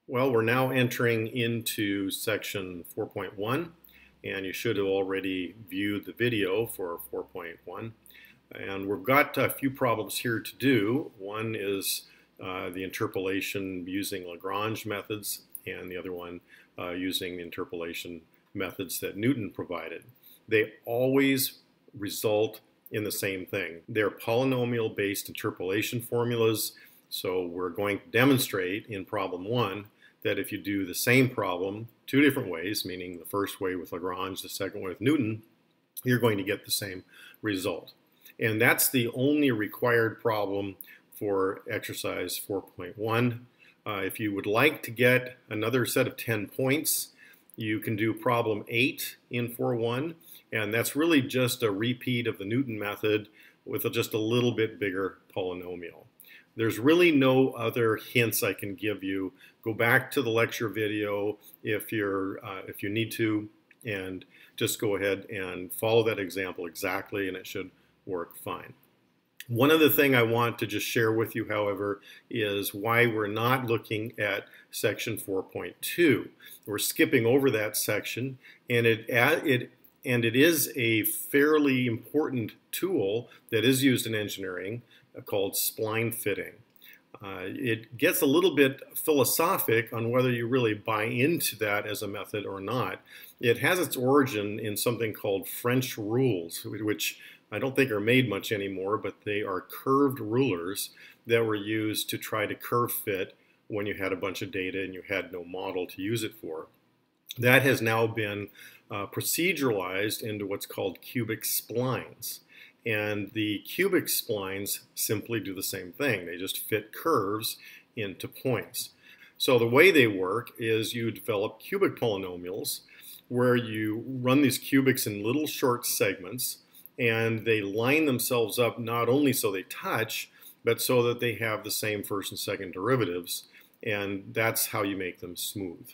Well, we're now entering into section 4.1, and you should have already viewed the video for 4.1. And we've got a few problems here to do. One is the interpolation using Lagrange methods, and the other one using the interpolation methods that Newton provided. They always result in the same thing. They're polynomial-based interpolation formulas. So we're going to demonstrate in problem 1 that if you do the same problem two different ways, meaning the first way with Lagrange, the second way with Newton, you're going to get the same result. And that's the only required problem for exercise 4.1. If you would like to get another set of 10 points, you can do problem 8 in 4.1, and that's really just a repeat of the Newton method with just a little bit bigger polynomial. There's really no other hints I can give you. Go back to the lecture video if you need to, and just go ahead and follow that example exactly, and it should work fine. One other thing I want to just share with you, however, is why we're not looking at section 4.2. We're skipping over that section, and it is a fairly important tool that is used in engineering called spline fitting. It gets a little bit philosophic on whether you really buy into that as a method or not. It has its origin in something called French rules, which I don't think are made much anymore, but they are curved rulers that were used to try to curve fit when you had a bunch of data and you had no model to use it for. That has now been proceduralized into what's called cubic splines. And the cubic splines simply do the same thing. They just fit curves into points. So the way they work is you develop cubic polynomials where you run these cubics in little short segments, and they line themselves up not only so they touch, but so that they have the same first and second derivatives, and that's how you make them smooth.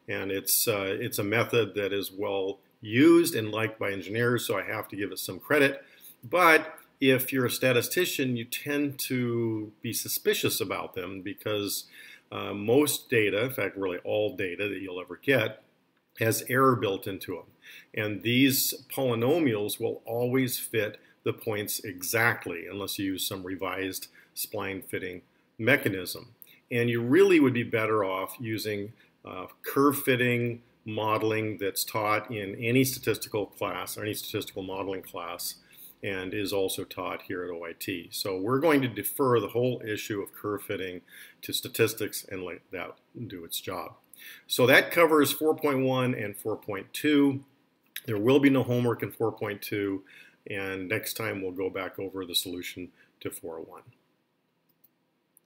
And it's a method that is well used and liked by engineers, so I have to give it some credit. But if you're a statistician, you tend to be suspicious about them because most data, in fact really all data that you'll ever get, has error built into them. And these polynomials will always fit the points exactly unless you use some revised spline fitting mechanism. And you really would be better off using curve fitting modeling that's taught in any statistical class or any statistical modeling class, and is also taught here at OIT. So we're going to defer the whole issue of curve fitting to statistics and let that do its job. So that covers 4.1 and 4.2. There will be no homework in 4.2, and next time we'll go back over the solution to 4.1.